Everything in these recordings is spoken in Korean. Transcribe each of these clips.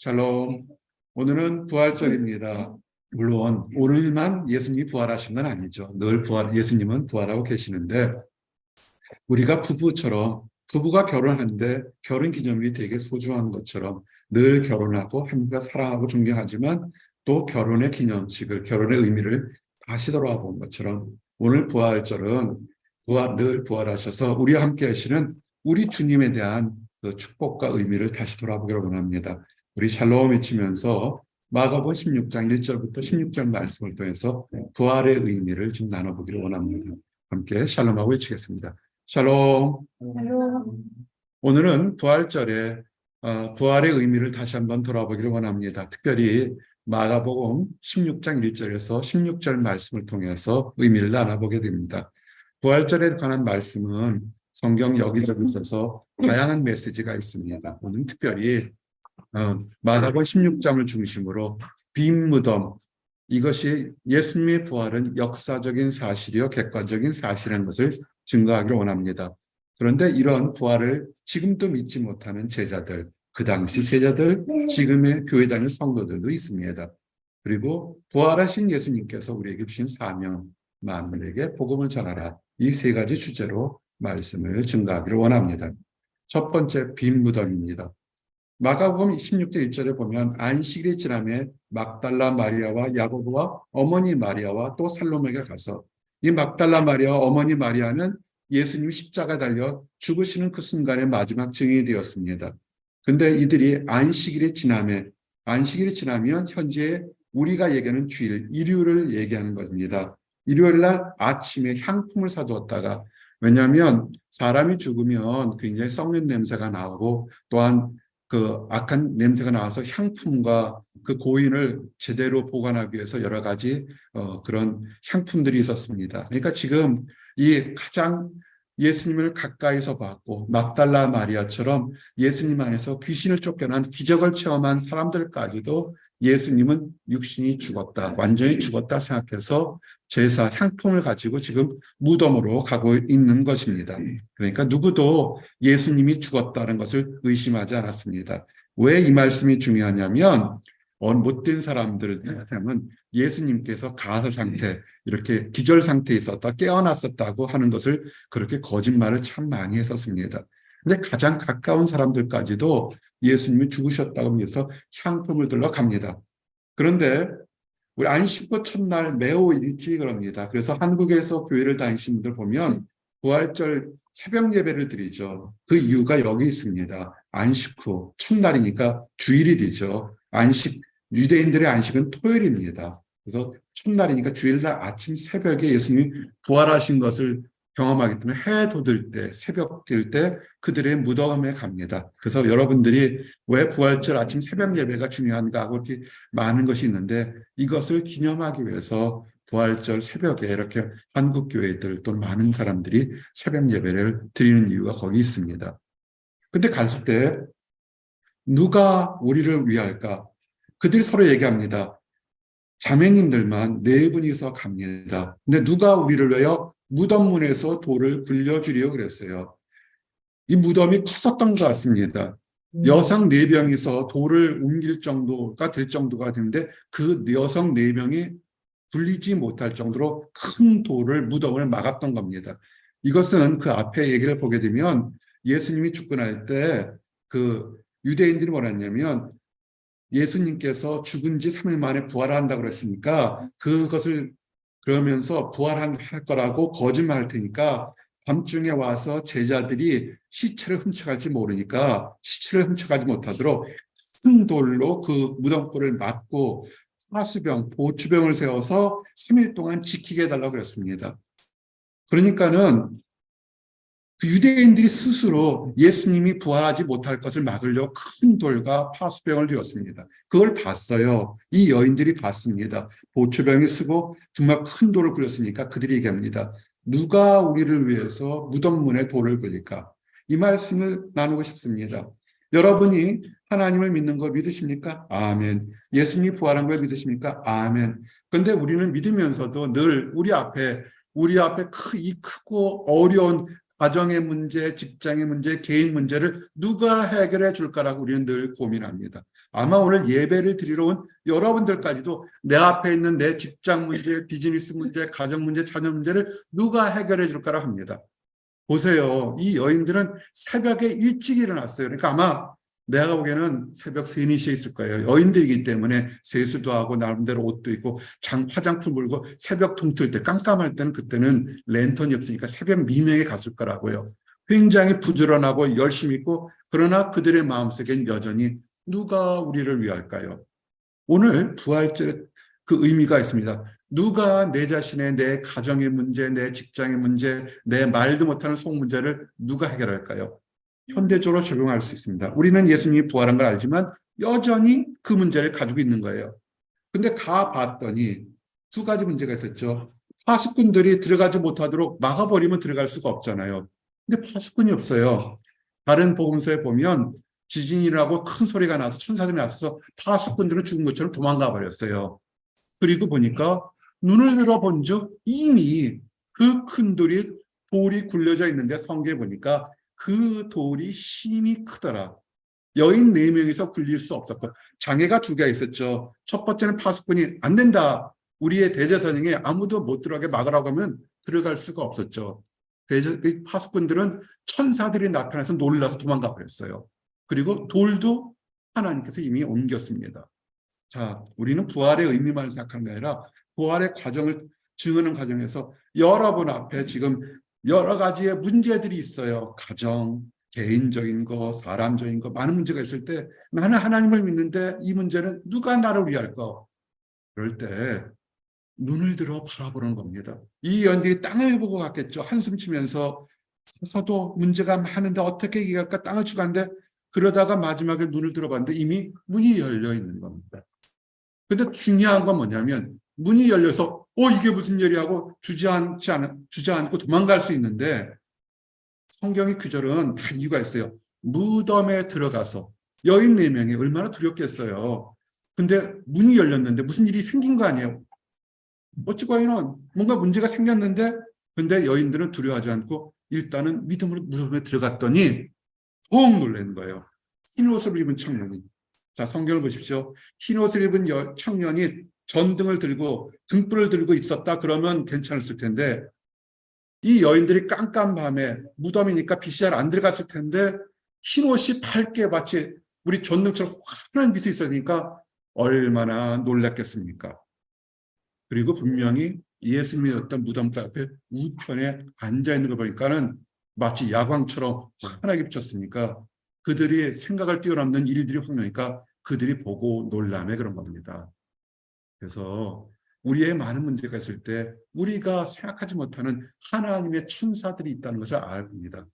샬롬. 오늘은 부활절입니다. 물론 오늘만 예수님이 부활하신 건 아니죠. 늘 예수님은 부활하고 계시는데 우리가 부부가 결혼하는데 결혼 기념일이 되게 소중한 것처럼 늘 결혼하고 함께 사랑하고 존경하지만 또 결혼의 기념식을, 결혼의 의미를 다시 돌아와 본 것처럼 오늘 부활절은 늘 부활하셔서 우리와 함께 하시는 우리 주님에 대한 그 축복과 의미를 다시 돌아보기를 원합니다. 우리 샬롬 외치면서 마가복음 16장 1절부터 16절 말씀을 통해서 부활의 의미를 좀 나눠보기를 원합니다. 함께 샬롬하고 외치겠습니다. 샬롬. 오늘은 부활절에 부활의 의미를 다시 한번 돌아보기를 원합니다. 특별히 마가복음 16장 1절에서 16절 말씀을 통해서 의미를 나눠보게 됩니다. 부활절에 관한 말씀은 성경 여기저기 있어서 다양한 메시지가 있습니다. 오늘 특별히 마가복음 16장을 중심으로 빈 무덤, 이것이 예수님의 부활은 역사적인 사실이요 객관적인 사실인 것을 증거하기를 원합니다. 그런데 이런 부활을 지금도 믿지 못하는 제자들, 그 당시 제자들, 지금의 교회 다니는 성도들도 있습니다. 그리고 부활하신 예수님께서 우리에게 주신 사명, 만민에게 복음을 전하라. 이 세 가지 주제로 말씀을 증거하기를 원합니다. 첫 번째, 빈 무덤입니다. 마가복음 16절 1절에 보면 안식일이 지남에 막달라 마리아와 야고보와 어머니 마리아와 또 살로메가 가서, 이 막달라 마리아와 어머니 마리아는 예수님이 십자가 달려 죽으시는 그 순간의 마지막 증인이 되었습니다. 근데 이들이 안식일이 지나면 현재 우리가 얘기하는 주일, 일요일을 얘기하는 것입니다. 일요일 날 아침에 향품을 사두었다가, 왜냐하면 사람이 죽으면 굉장히 썩는 냄새가 나오고 또한 그 악한 냄새가 나와서 향품과 그 고인을 제대로 보관하기 위해서 여러 가지 그런 향품들이 있었습니다. 그러니까 지금 이 가장 예수님을 가까이서 봤고 막달라 마리아처럼 예수님 안에서 귀신을 쫓겨난 기적을 체험한 사람들까지도 예수님은 육신이 죽었다, 완전히 죽었다 생각해서 제사 향품을 가지고 지금 무덤으로 가고 있는 것입니다. 그러니까 누구도 예수님이 죽었다는 것을 의심하지 않았습니다. 왜 이 말씀이 중요하냐면 못된 사람들은 예수님께서 가사 상태, 이렇게 기절 상태에 있었다, 깨어났었다고 하는 것을 그렇게 거짓말을 참 많이 했었습니다. 근데 가장 가까운 사람들까지도 예수님이 죽으셨다고 해서 향품을 들러 갑니다. 그런데 우리 안식구 첫날 매우 일찍 그럽니다. 그래서 한국에서 교회를 다니시는 분들 보면 부활절 새벽 예배를 드리죠. 그 이유가 여기 있습니다. 안식 후 첫날이니까 주일이 되죠. 유대인들의 안식은 토요일입니다. 그래서 첫날이니까 주일날 아침 새벽에 예수님이 부활하신 것을 경험하기 때문에 해 돋을 때, 새벽 될 때 그들의 무덤에 갑니다. 그래서 여러분들이 왜 부활절 아침 새벽 예배가 중요한가 하고 이렇게 많은 것이 있는데, 이것을 기념하기 위해서 부활절 새벽에 이렇게 한국 교회들 또 많은 사람들이 새벽 예배를 드리는 이유가 거기 있습니다. 근데 갔을 때 누가 우리를 위할까? 그들이 서로 얘기합니다. 자매님들만 네 분이서 갑니다. 근데 누가 우리를 위하여 무덤 문에서 돌을 굴려주려 그랬어요. 이 무덤이 컸었던 것 같습니다. 여성 4명이서 돌을 옮길 정도가 될 정도가 되는데 그 여성 4명이 굴리지 못할 정도로 큰 돌을 무덤을 막았던 겁니다. 이것은 그 앞에 얘기를 보게 되면 예수님이 죽고 날 때 그 유대인들이 뭐랬냐면 예수님께서 죽은 지 3일 만에 부활한다고 그랬으니까 그것을 그러면서 부활할 거라고 거짓말할 테니까 밤중에 와서 제자들이 시체를 훔쳐갈지 모르니까 시체를 훔쳐가지 못하도록 큰 돌로 그 무덤골을 막고 보추병을 세워서 3일 동안 지키게 해달라고 그랬습니다. 그러니까는 그 유대인들이 스스로 예수님이 부활하지 못할 것을 막으려고 큰 돌과 파수병을 들였습니다. 그걸 봤어요. 이 여인들이 봤습니다. 보초병이 쓰고 정말 큰 돌을 굴렸으니까 그들이 얘기합니다. 누가 우리를 위해서 무덤 문에 돌을 굴릴까? 이 말씀을 나누고 싶습니다. 여러분이 하나님을 믿는 걸 믿으십니까? 아멘. 예수님이 부활한 걸 믿으십니까? 아멘. 그런데 우리는 믿으면서도 늘 우리 앞에 이 크고 어려운 가정의 문제, 직장의 문제, 개인 문제를 누가 해결해 줄까라고 우리는 늘 고민합니다. 아마 오늘 예배를 드리러 온 여러분들까지도 내 앞에 있는 내 직장 문제, 비즈니스 문제, 가정 문제, 자녀 문제를 누가 해결해 줄까라 합니다. 보세요. 이 여인들은 새벽에 일찍 일어났어요. 그러니까 아마 내가 보기에는 새벽 3, 4시에 있을 거예요. 여인들이기 때문에 세수도 하고 나름대로 옷도 입고 화장품 물고 새벽 동틀 때 깜깜할 때는 그때는 랜턴이 없으니까 새벽 미명에 갔을 거라고요. 굉장히 부지런하고 열심히 있고 그러나 그들의 마음속엔 여전히 누가 우리를 위할까요? 오늘 부활절 그 의미가 있습니다. 누가 내 자신의 내 가정의 문제, 내 직장의 문제, 내 말도 못하는 속 문제를 누가 해결할까요? 현대적으로 적용할 수 있습니다. 우리는 예수님이 부활한 걸 알지만 여전히 그 문제를 가지고 있는 거예요. 근데 가봤더니 두 가지 문제가 있었죠. 파수꾼들이 들어가지 못하도록 막아버리면 들어갈 수가 없잖아요. 근데 파수꾼이 없어요. 다른 복음서에 보면 지진이라고 큰 소리가 나서 천사들이 나서서 파수꾼들은 죽은 것처럼 도망가 버렸어요. 그리고 보니까 눈을 들어본 즉 이미 그 큰 돌이 굴려져 있는데 성경에 보니까 그 돌이 심히 크더라. 여인 4명이서 굴릴 수 없었고 장애가 2개가 있었죠. 첫 번째는 파수꾼이 안 된다. 우리의 대제사장에 아무도 못 들어가게 막으라고 하면 들어갈 수가 없었죠. 파수꾼들은 천사들이 나타나서 놀라서 도망가 버렸어요. 그리고 돌도 하나님께서 이미 옮겼습니다. 자, 우리는 부활의 의미만 생각하는 게 아니라 부활의 과정을 증언하는 과정에서 여러분 앞에 지금 여러 가지의 문제들이 있어요. 가정, 개인적인 거, 사람적인 거, 많은 문제가 있을 때 나는 하나님을 믿는데 이 문제는 누가 나를 위할까? 그럴 때 눈을 들어 바라보는 겁니다. 이 연들이 땅을 보고 갔겠죠. 한숨 치면서 서도 문제가 많은데 어떻게 해결할까 땅을 추구하는데 그러다가 마지막에 눈을 들어봤는데 이미 문이 열려 있는 겁니다. 근데 중요한 건 뭐냐면 문이 열려서 이게 무슨 일이 하고 주저앉고 도망갈 수 있는데 성경의 구절은 다 이유가 있어요. 무덤에 들어가서 여인 4명이 얼마나 두렵겠어요. 근데 문이 열렸는데 무슨 일이 생긴 거 아니에요. 어찌거이는 뭔가 문제가 생겼는데 근데 여인들은 두려워하지 않고 일단은 믿음으로 무덤에 들어갔더니 펑 놀라는 거예요. 흰 옷을 입은 청년이. 자, 성경을 보십시오. 흰 옷을 입은 청년이 전등을 들고 등불을 들고 있었다 그러면 괜찮았을 텐데 이 여인들이 깜깜밤에 무덤이니까 빛이 잘 안 들어갔을 텐데 흰 옷이 밝게 마치 우리 전등처럼 환한 빛이 있으니까 얼마나 놀랐겠습니까? 그리고 분명히 예수님이 어떤 무덤가 앞에 우편에 앉아있는 걸 보니까는 마치 야광처럼 환하게 비쳤으니까 그들이 생각을 뛰어넘는 일들이 확명하니까 그들이 보고 놀라매 그런 겁니다. 그래서 우리의 많은 문제가 있을 때 우리가 생각하지 못하는 하나님의 천사들이 있다는 것을 알합니다.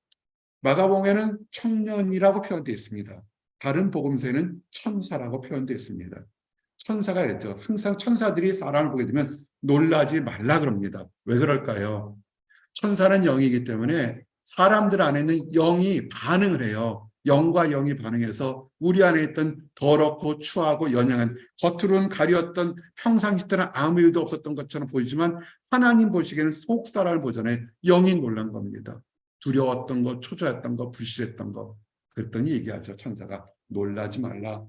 마가복음에는 청년이라고 표현되어 있습니다. 다른 복음서에는 천사라고 표현되어 있습니다. 천사가 있죠. 항상 천사들이 사람을 보게 되면 놀라지 말라 그럽니다. 왜 그럴까요? 천사는 영이기 때문에 사람들 안에는 영이 반응을 해요. 영과 영이 반응해서 우리 안에 있던 더럽고 추하고 연약한 겉으로는 가렸던 평상시 때는 아무 일도 없었던 것처럼 보이지만 하나님 보시기에는 속 사람을 보잖아요. 영이 놀란 겁니다. 두려웠던 거, 초조했던 거, 불신했던 거. 그랬더니 얘기하죠. 천사가 놀라지 말라.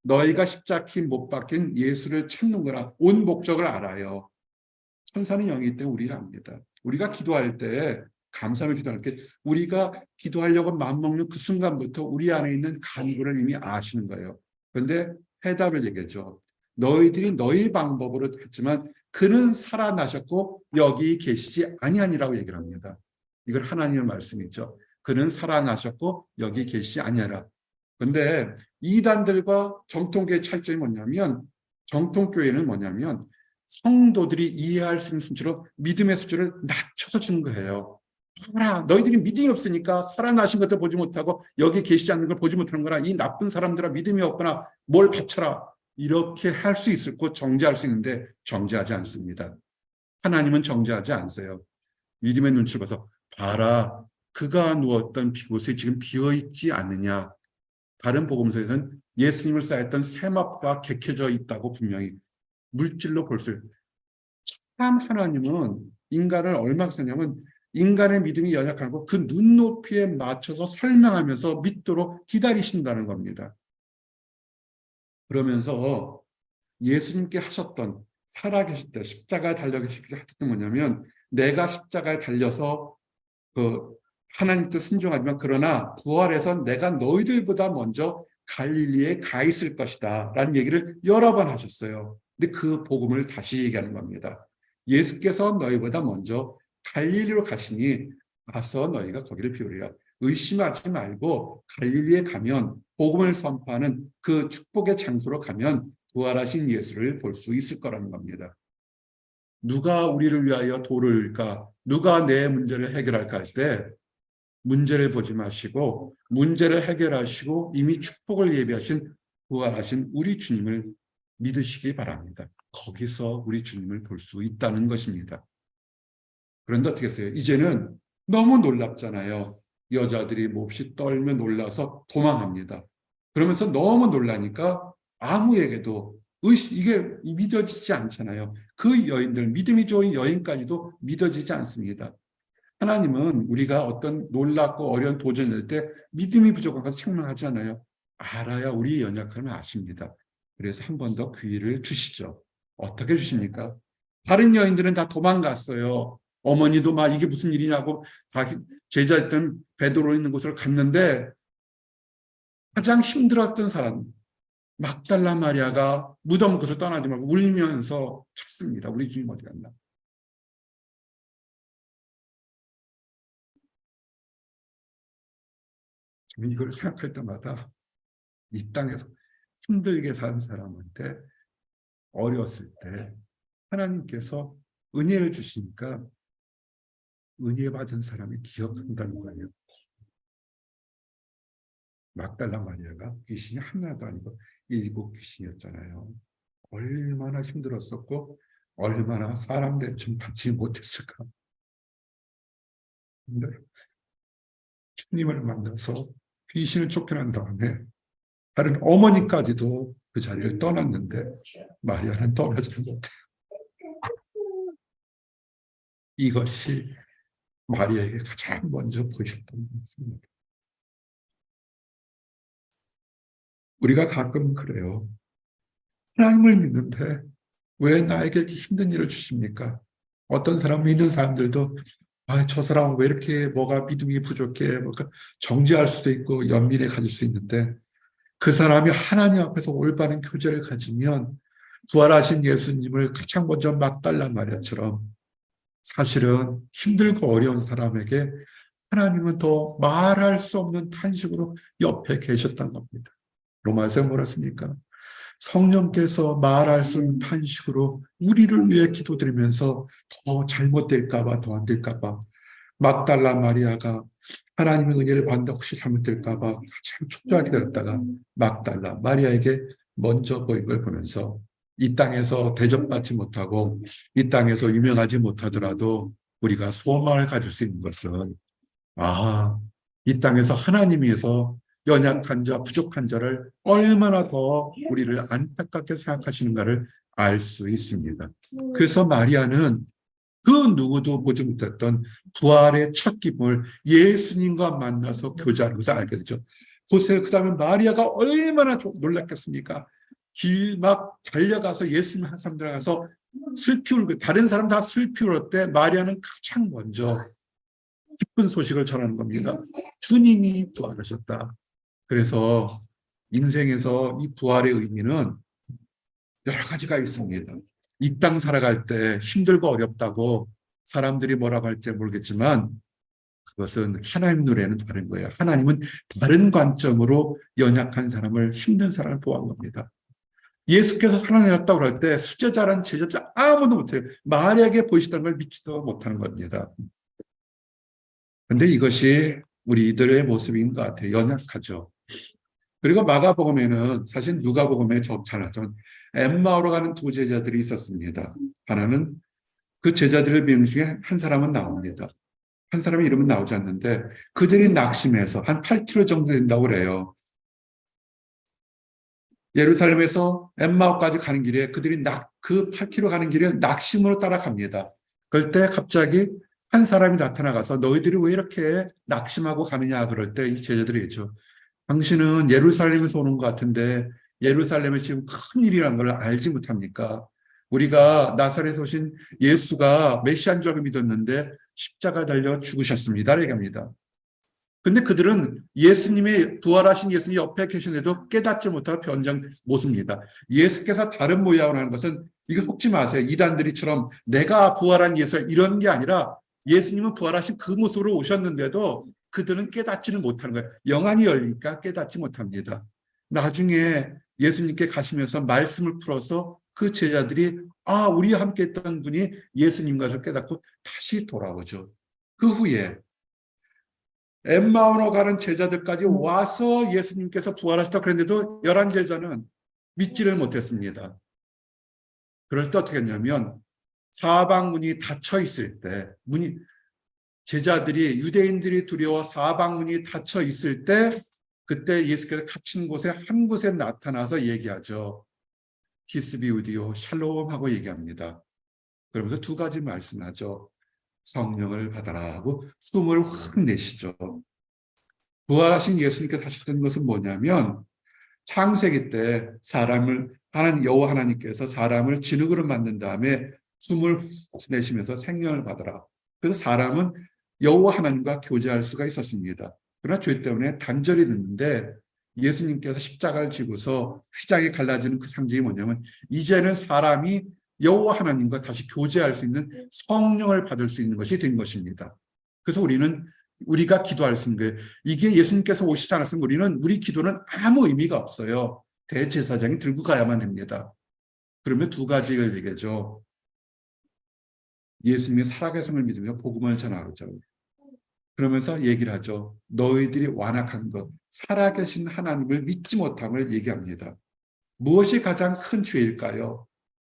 너희가 십자가에 못 박힌 예수를 찾는 거라. 온 목적을 알아요. 천사는 영이기 때문에 우리를 압니다. 우리가 기도할 때 감사하며 기도할 때 우리가 기도하려고 마음먹는 그 순간부터 우리 안에 있는 간구를 이미 아시는 거예요. 그런데 해답을 얘기했죠. 너희들이 너희 방법으로 했지만 그는 살아나셨고 여기 계시지 아니하니라고 얘기를 합니다. 이건 하나님의 말씀이죠. 그는 살아나셨고 여기 계시지 아니하라. 그런데 이단들과 정통교의 차이점이 뭐냐면 정통교회는 뭐냐면 성도들이 이해할 수 있는 수준으로 믿음의 수준을 낮춰서 주는 거예요. 봐라, 너희들이 믿음이 없으니까 살아나신 것도 보지 못하고 여기 계시지 않는 걸 보지 못하는 거라. 이 나쁜 사람들아 믿음이 없거나 뭘 바쳐라. 이렇게 할 수 있을 것 정죄할 수 있는데 정죄하지 않습니다. 하나님은 정죄하지 않으세요. 믿음의 눈치를 봐서 봐라, 그가 누웠던 곳이 지금 비어있지 않느냐. 다른 복음서에서는 예수님을 쌓였던 세마포가 객해져 있다고 분명히 물질로 볼 수 있어요. 참 하나님은 인간을 얼마나 쓰냐면 인간의 믿음이 연약하고 그 눈높이에 맞춰서 설명하면서 믿도록 기다리신다는 겁니다. 그러면서 예수님께 하셨던, 살아계실 때 십자가에 달려 계실 때 하셨던 뭐냐면, 내가 십자가에 달려서 그 하나님 뜻 순종하지만 그러나 부활해서 내가 너희들보다 먼저 갈릴리에 가 있을 것이다 라는 얘기를 여러 번 하셨어요. 근데 그 복음을 다시 얘기하는 겁니다. 예수께서 너희보다 먼저 갈릴리로 가시니 가서 너희가 거기를 비우리라. 의심하지 말고 갈릴리에 가면, 복음을 선포하는 그 축복의 장소로 가면 부활하신 예수를 볼 수 있을 거라는 겁니다. 누가 우리를 위하여 도를까? 누가 내 문제를 해결할까 할 때 문제를 보지 마시고 문제를 해결하시고 이미 축복을 예비하신 부활하신 우리 주님을 믿으시기 바랍니다. 거기서 우리 주님을 볼 수 있다는 것입니다. 그런데 어떻게 했어요? 이제는 너무 놀랍잖아요. 여자들이 몹시 떨며 놀라서 도망합니다. 그러면서 너무 놀라니까 아무에게도 이게 믿어지지 않잖아요. 그 여인들, 믿음이 좋은 여인까지도 믿어지지 않습니다. 하나님은 우리가 어떤 놀랍고 어려운 도전일 때 믿음이 부족한 것을 책망하지 않아요. 알아야 우리의 연약함을 아십니다. 그래서 한 번 더 기회를 주시죠. 어떻게 주십니까? 다른 여인들은 다 도망갔어요. 어머니도 막 이게 무슨 일이냐고 다 제자였던 베드로 있는 곳으로 갔는데 가장 힘들었던 사람 막달라 마리아가 무덤 곳을 떠나지 말고 울면서 찾습니다. 우리 주님 어디 갔나? 저는 이걸 생각할 때마다 이 땅에서 힘들게 산 사람한테 어려웠을 때 하나님께서 은혜를 주시니까 은혜 받은 사람이 기억한다는 거예요. 막달라 마리아가 귀신이 하나도 아니고 7 귀신이었잖아요. 얼마나 힘들었었고 얼마나 사람 대접 받지 못했을까. 근데 주님을 만나서 귀신을 쫓겨난 다음에 다른 어머니까지도 그 자리를 떠났는데 마리아는 떠나지 못해요. 이것이 마리아에게 가장 먼저 보이셨던 것입니다. 우리가 가끔 그래요. 하나님을 믿는데 왜 나에게 이렇게 힘든 일을 주십니까? 어떤 사람 믿는 사람들도 저 사람은 왜 이렇게 뭐가 믿음이 부족해, 뭐가 정죄할 수도 있고 연민에 가질 수 있는데 그 사람이 하나님 앞에서 올바른 교제를 가지면 부활하신 예수님을 가장 먼저 막달라 마리아처럼 사실은 힘들고 어려운 사람에게 하나님은 더 말할 수 없는 탄식으로 옆에 계셨던 겁니다. 로마서에 뭐라 했습니까? 성령께서 말할 수 없는 탄식으로 우리를 위해 기도드리면서 더 잘못될까 봐, 더 안 될까 봐, 막달라 마리아가 하나님의 은혜를 받는다 혹시 잘못될까 봐 참 초조하게 되었다가 막달라 마리아에게 먼저 보인 걸 보면서 이 땅에서 대접받지 못하고 이 땅에서 유명하지 못하더라도 우리가 소망을 가질 수 있는 것은 이 땅에서 하나님께서 연약한 자, 부족한 자를 얼마나 더 우리를 안타깝게 생각하시는가를 알 수 있습니다. 그래서 마리아는 그 누구도 보지 못했던 부활의 첫 기쁨을 예수님과 만나서 교제하는 것을 알게 되죠. 보세요. 그 다음에 마리아가 얼마나 놀랐겠습니까? 길 막 달려가서 예수님 한 사람 들어가서 슬피 울고 다른 사람 다 슬피 울을 때 마리아는 가장 먼저 기쁜 소식을 전하는 겁니다. 주님이 부활하셨다. 그래서 인생에서 이 부활의 의미는 여러 가지가 있습니다. 이 땅 살아갈 때 힘들고 어렵다고 사람들이 뭐라고 할지 모르겠지만 그것은 하나님 눈에는 다른 거예요. 하나님은 다른 관점으로 연약한 사람을, 힘든 사람을 보호한 겁니다. 예수께서 살아내셨다고 할 때 수제자란 제자들 아무도 못해요. 마리아에게 보이시다는 걸 믿지도 못하는 겁니다. 그런데 이것이 우리들의 모습인 것 같아요. 연약하죠. 그리고 마가복음에는 사실 누가복음에 잘 나왔지만 엠마오로 가는 2 제자들이 있었습니다. 하나는 그 제자들을 믿는 중에 한 사람은 나옵니다. 한 사람의 이름은 나오지 않는데 그들이 낙심해서 한 8km 정도 된다고 그래요. 예루살렘에서 엠마오까지 가는 길에 그들이 그 8km 가는 길에 낙심으로 따라갑니다. 그럴 때 갑자기 한 사람이 나타나가서 너희들이 왜 이렇게 낙심하고 가느냐 그럴 때 이 제자들이 했죠. 당신은 예루살렘에서 오는 것 같은데 예루살렘에 지금 큰 일이라는 걸 알지 못합니까? 우리가 나사렛에 오신 예수가 메시아인 줄 알고 믿었는데 십자가 달려 죽으셨습니다. 얘기합니다. 근데 그들은 예수님의 부활하신 예수님 옆에 계신데도 깨닫지 못하고 변장 못습니다. 예수께서 다른 모양을 하는 것은 이거 속지 마세요. 이단들이처럼 내가 부활한 예수 이런 게 아니라 예수님은 부활하신 그 모습으로 오셨는데도 그들은 깨닫지는 못하는 거예요. 영안이 열리니까 깨닫지 못합니다. 나중에 예수님께 가시면서 말씀을 풀어서 그 제자들이 우리와 함께 했던 분이 예수님과를 깨닫고 다시 돌아오죠. 그 후에 엠마오로 가는 제자들까지 와서 예수님께서 부활하셨다 그랬는데도 11제자는 믿지를 못했습니다. 그럴 때 어떻게 했냐면 사방문이 닫혀 있을 때 제자들이 유대인들이 두려워 사방문이 닫혀 있을 때 그때 예수께서 갇힌 곳에 한 곳에 나타나서 얘기하죠. 키스비우디오 샬롬 하고 얘기합니다. 그러면서 두 가지 말씀하죠. 성령을 받아라 하고 숨을 확 내쉬죠. 부활하신 예수님께서 하셨던 것은 뭐냐면 창세기 때 여호와 하나님께서 사람을 진흙으로 만든 다음에 숨을 훅 내쉬면서 생명을 받아라. 그래서 사람은 여호와 하나님과 교제할 수가 있었습니다. 그러나 죄 때문에 단절이 됐는데 예수님께서 십자가를 지고서 휘장이 갈라지는 그 상징이 뭐냐면 이제는 사람이 여호와 하나님과 다시 교제할 수 있는 성령을 받을 수 있는 것이 된 것입니다. 그래서 우리가 기도할 수 있는 거예요. 이게 예수님께서 오시지 않았으면 우리 기도는 아무 의미가 없어요. 대제사장이 들고 가야만 됩니다. 그러면 두 가지를 얘기하죠. 예수님의 살아계심을 믿으며 복음을 전하죠. 그러면서 얘기를 하죠. 너희들이 완악한 것, 살아계신 하나님을 믿지 못함을 얘기합니다. 무엇이 가장 큰 죄일까요?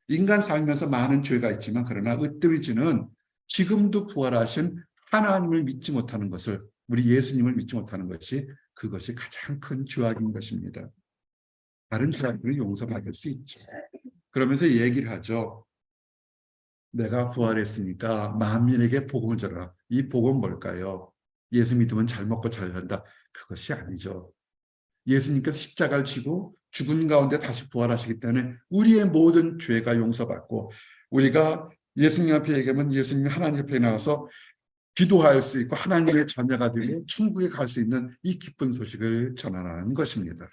인간 살면서 많은 죄가 있지만 그러나 으뜸이지는 지금도 부활하신 하나님을 믿지 못하는 것을 우리 예수님을 믿지 못하는 그것이 가장 큰 죄악인 것입니다. 다른 죄악들은 용서받을 수 있죠. 그러면서 얘기를 하죠. 내가 부활했으니까 만민에게 복음을 전하라. 이 복음은 뭘까요? 예수 믿으면 잘 먹고 잘 산다. 그것이 아니죠. 예수님께서 십자가를 지고 죽은 가운데 다시 부활하시기 때문에 우리의 모든 죄가 용서받고 우리가 예수님 앞에 얘기하면 예수님이 하나님 앞에 나가서 기도할 수 있고 하나님의 자녀가 되고 천국에 갈 수 있는 이 기쁜 소식을 전하는 것입니다.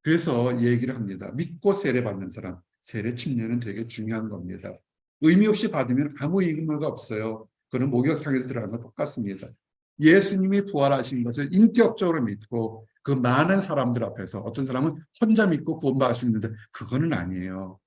그래서 얘기를 합니다. 믿고 세례받는 사람, 세례 침례는 되게 중요한 겁니다. 의미 없이 받으면 아무 의미가 없어요. 그건 목욕탕에서 들어가는 것 똑같습니다. 예수님이 부활하신 것을 인격적으로 믿고 그 많은 사람들 앞에서 어떤 사람은 혼자 믿고 구원받을 수 있는데 그거는 아니에요.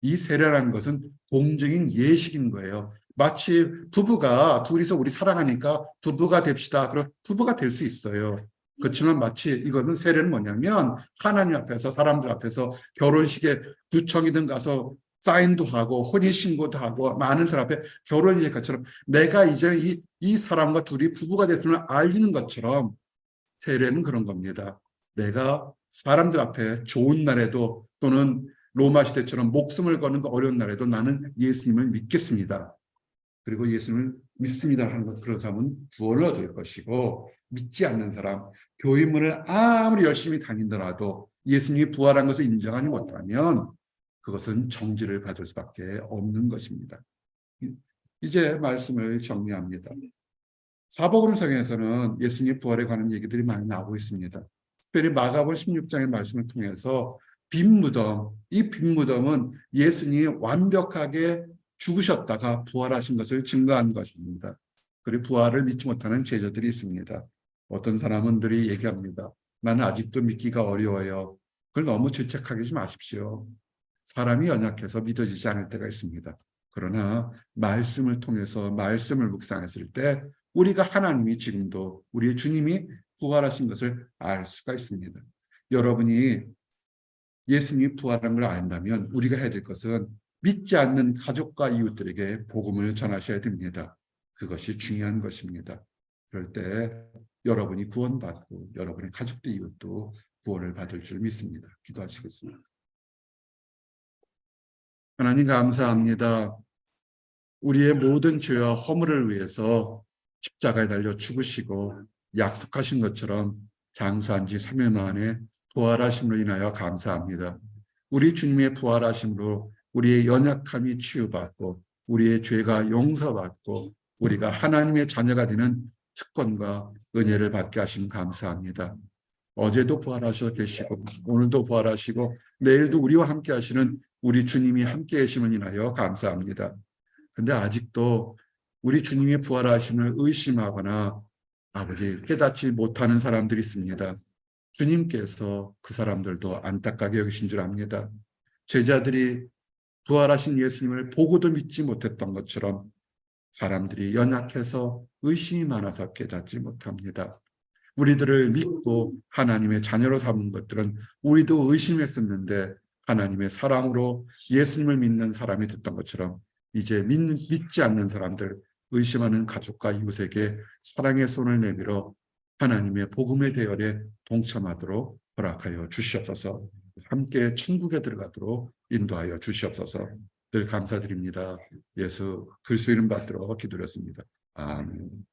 이 세례라는 것은 공적인 예식인 거예요. 마치 부부가 둘이서 우리 사랑하니까 부부가 됩시다. 그럼 부부가 될 수 있어요. 그렇지만 마치 이것은 세례는 뭐냐면 하나님 앞에서 사람들 앞에서 결혼식에 구청이든 가서 사인도 하고 혼인신고도 하고 많은 사람 앞에 결혼식 것처럼 내가 이제 이 사람과 둘이 부부가 됐음을 알리는 것처럼 세례는 그런 겁니다. 내가 사람들 앞에 좋은 날에도 또는 로마 시대처럼 목숨을 거는 그 어려운 날에도 나는 예수님을 믿겠습니다. 그리고 예수님을 믿습니다 하는 것, 그런 사람은 구원을 얻을 것이고 믿지 않는 사람, 교회문을 아무리 열심히 다니더라도 예수님이 부활한 것을 인정하지 못하면 그것은 정죄를 받을 수밖에 없는 것입니다. 이제 말씀을 정리합니다. 사복음서에서는 예수님 부활에 관한 얘기들이 많이 나오고 있습니다. 특별히 마가복음 16장의 말씀을 통해서 빈 무덤, 이 빈 무덤은 예수님이 완벽하게 죽으셨다가 부활하신 것을 증거한 것입니다. 그리고 부활을 믿지 못하는 제자들이 있습니다. 어떤 사람들이 얘기합니다. 나는 아직도 믿기가 어려워요. 그걸 너무 죄책하지 마십시오. 사람이 연약해서 믿어지지 않을 때가 있습니다. 그러나 말씀을 통해서 말씀을 묵상했을 때 우리가 하나님이 지금도 우리의 주님이 부활하신 것을 알 수가 있습니다. 여러분이 예수님이 부활한 걸 안다면 우리가 해야 될 것은 믿지 않는 가족과 이웃들에게 복음을 전하셔야 됩니다. 그것이 중요한 것입니다. 그럴 때 여러분이 구원받고 여러분의 가족들 이웃도 구원을 받을 줄 믿습니다. 기도하시겠습니다. 하나님 감사합니다. 우리의 모든 죄와 허물을 위해서 십자가에 달려 죽으시고 약속하신 것처럼 장사한 지 3일 만에 부활하심으로 인하여 감사합니다. 우리 주님의 부활하심으로 우리의 연약함이 치유받고 우리의 죄가 용서받고 우리가 하나님의 자녀가 되는 특권과 은혜를 받게 하심 감사합니다. 어제도 부활하셔 계시고 오늘도 부활하시고 내일도 우리와 함께 하시는 우리 주님이 함께 계심을 인하여 감사합니다. 근데 아직도 우리 주님의 부활하심을 의심하거나 아버지 깨닫지 못하는 사람들이 있습니다. 주님께서 그 사람들도 안타깝게 여기신 줄 압니다. 제자들이 부활하신 예수님을 보고도 믿지 못했던 것처럼 사람들이 연약해서 의심이 많아서 깨닫지 못합니다. 우리들을 믿고 하나님의 자녀로 삼은 것들은 우리도 의심했었는데 하나님의 사랑으로 예수님을 믿는 사람이 됐던 것처럼 이제 믿지 않는 사람들, 의심하는 가족과 이웃에게 사랑의 손을 내밀어 하나님의 복음의 대열에 동참하도록 허락하여 주시옵소서. 함께 천국에 들어가도록 인도하여 주시옵소서. 늘 감사드립니다. 예수 그리스도 이름 받들어 기도했습니다. 아멘.